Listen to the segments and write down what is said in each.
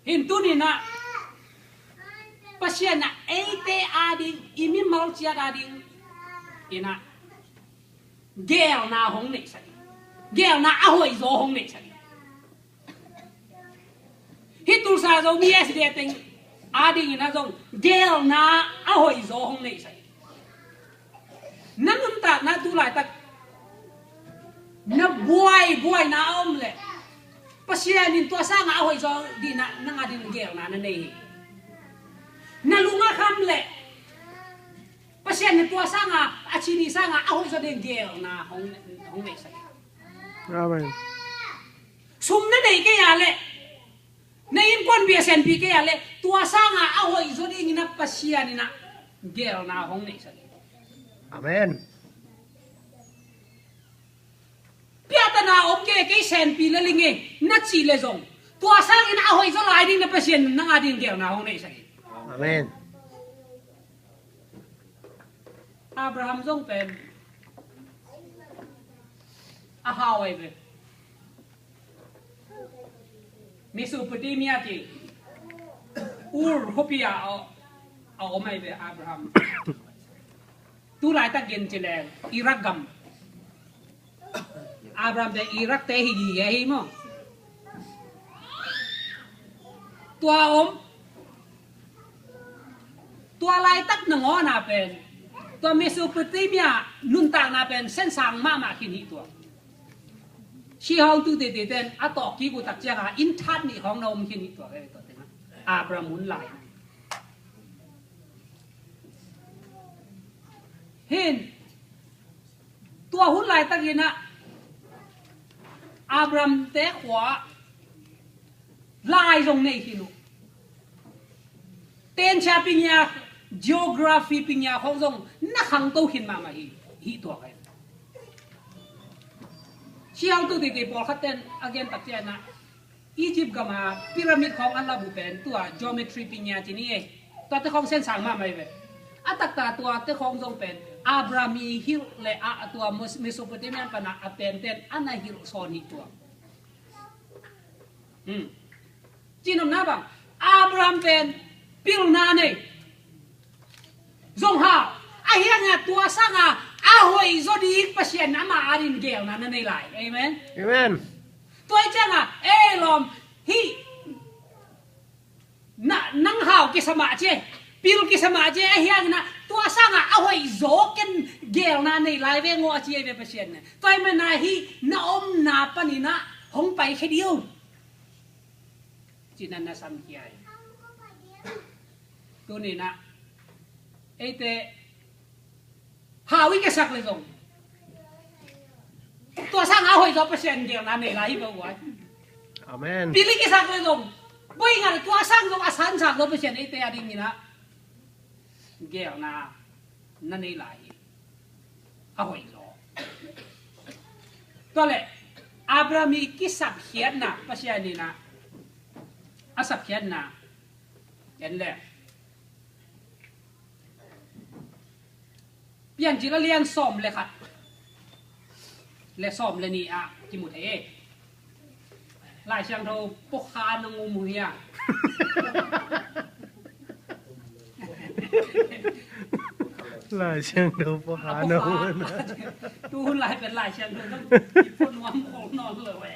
หินตุนี่นะปัจจัยนะเอเตอาดิงอิมิมัลเชียอาดิงอินะเกลนาหงเนสันเกลนาอาหวยโซหงเนสันฮิตุสาโซมีเอสเดติงอาดิงอินะจงเกลนาอาหวยโซหงเนสันนั่นมันตราหน้าตุลายตักนับบัวน้าอมเลยปัจจัยนินตัวสร้างอาหวยโซดีนะนั่งอาดิงเกลนานั่นเองนั่นลุงอาคำเลยปัจจัยนินตัวสร้างอาชีนิสร้างอาหวยโซเดงเกลนาหงเนสันอาเมนซุมนั่นเองแกยาเลยในอินควันเบียเซนปีแกยาเลยตัวสร้างอาหวยโซเดงนับปัจจัยนี่นะเกลนาหงเนสันอาเมนพิจารณาโอเคแกเซนปีเลยลิงเงนัดชีเลยส่งตัวสร้างอินอาหวยโซลายดิ้งนับปัจจัยนั่งอาดิ้งเกลนาหงเนสันอาเมนอับราฮัมส่งเป็นอาฮาวายเบมิสุปติมียจีอูร์ฮอปิยาเอาไม่เบอับราฮัมตุลายตะเกินเจเลอิรักกัมอับราฮัมเบอิรักเตหิดีเฮีโมตัวตัวลายตักหนึ่งนาเป็นตัวมิสุปติมียนุนตานาเป็นเส้นสางมาคินหิตัวชีฮองตูเตเตนอัตอกีกูตักเจ้าอินทัดนี่ของเราคินหิตัวเลยตัวเต็มอับราฮัมมุนลายเห็นตัวหุ่นลายตักยินะอับราฮัมเตะขวาลายตรงนี้คินุเต้นชาปิญญา geography ปิญญาของทรงนักขังโตหินมาฮีตัวกันเชี่ยวตัวติดๆพอขัดเต้นอาเกนตักเจนะอียิปต์ก็มาพีระมิดของอัลลาบุเป็นตัว geometry ปิญญาที่นี่ตัวเจ้าของเส้นสางมาไม่เป็นอัตตาตัวเจ้าของทรงเป็นอับรามีฮิลและตัวเมโสโปเตเมียนปนะเป็นเต้นอันนั้นฮิลโซนีตัวจีนมนาบังอับรามเป็นปิลนาเนจงหาไอ้เหี้ยเนี่ยตัวสร้างอาหวยโซดีกประเชียนน้ำมาอารินเกลนั่นในไหลเอเมนเอเมนตัวไอ้เจ้าเอลอมฮีนังหาวกิสมาเจปิลกิสมาเจไอ้เหี้ยเนี่ยตัวสร้างอาหวยโซกันเกลนั่นในไหลเวงอเจียเวประเชียนเนี่ยตัวมันนายฮีน้าอมน้าปนินะหงไปแค่เดียวจีนันน่ะสัมเกียตัวนี้นะไอ้เตะหาวิกษักเลยส่งตัวสร้างอาหวยจบเปอร์เซ็นต์เดียวนั่นเองไรแบบว่าอาเมนปีลิกษักเลยส่งปุ้ยงานตัวสร้างจบอาสันสักจบเปอร์เซ็นต์ไอ้เตะอะไรนี่นะเกี่ยวนะนั่นเองไรอาหวยจบตัวเลยอับรามีกิษักเขียนนะเปอร์เซ็นต์นี่นะอาสักเขียนนะเห็นเลยเปลี่ยนจีละเรียนซ้อมเลยค่ะและซ้อมเลยนี่จิมุทเอลายเชียงเราปกคานงูมือยลายเชียงเราปกคานงูดูลายเป็นลายเชียงเราต้องพ่นวันโคงนอนเลยเว้ย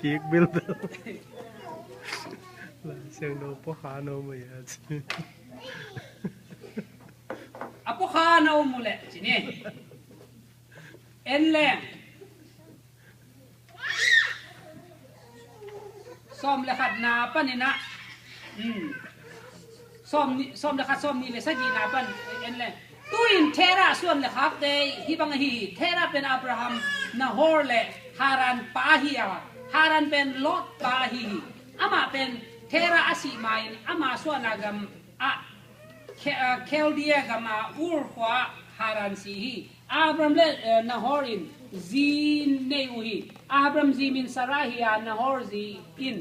กีกบิลด์ลายเชียงเราปกคานงูมือยปกคานงูมือเลยจีนี่เอ็นแรงซ้อมเลยขัดนาปั้นนี่นะซ้อมเลยขัดซ้อมนี่เลยสักกี่นาปั้นเอ็นแรงตู้อินเทระส่วนเลยครับเดย์ฮิบังฮีเทระเป็นอับราฮัมนาฮอร์เลยฮารันปาฮีฮารันเป็นลอตปาฮีอามาเป็นเทระอาศิมายอามาส่วนนากมเคลเดียกัมาอูร์ขวาฮารันซีฮีอับราฮัมเลยนาฮอรินซีนเนอูฮีอับราฮัมซีมินสราฮียานาฮอร์ซีอิน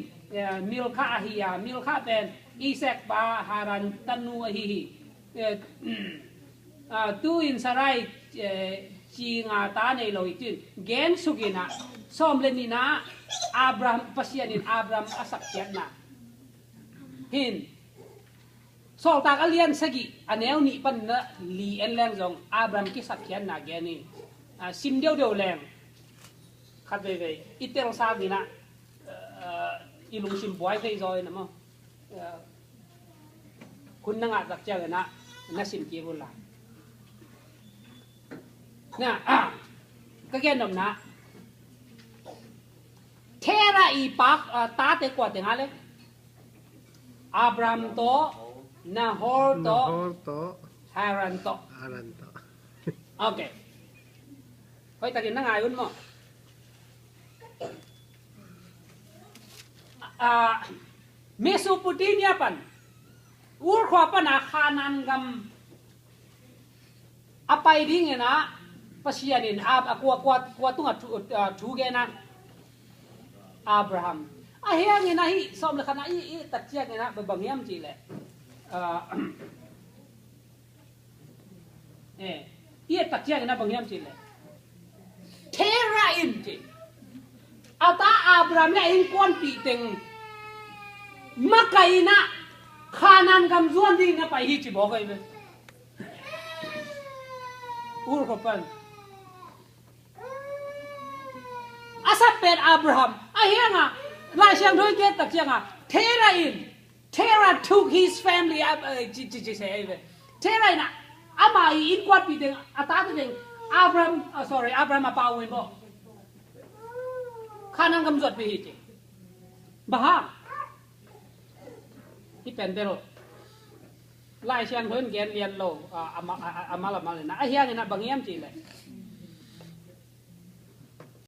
มิลคาฮียามิลคาเป็นอิเซกบาฮารันตันูฮีตูอินสรายจีงาตาในโลยจินเกนสุกินะซ้อมเลนีนะ Abraham pasianin Abraham asak kiat na hin sol tak alian sagi aneu ni pan na li en lang jong Abraham ki sak kiat na ge ni sim deu deu lang khat ve ve itel sa gi na ilung sim boy thei rồi na mo kun na nga tak cha na sim ki ru la na ka gen nom na Thera ipak ta te kwa te ngale Abraham to Nahor to Haran to okay hoy ta kin na ngai un mo Mesopotamia pan ur khwa pan a khanan gam apai ding na pasianin kwa tunga thu ge na Abraham hiang ina hi som le khana I tak chia ina bangyam chi le tak chia ina bangyam chi le Thera in chi ata Abraham le in kon pi teng makaina khanan gam zuan ding na pai hi chi bo kai be ur khopan asap pen Abraham ahianga lai siang doi ke tak sianga Terah took his family Terah na ama in kwat pi ding ata ding Abraham apa win bo khanang gam zot pi hi baha hi pen bel lai siang doi gen lian lo ama la ma na ahianga na bangiam chi le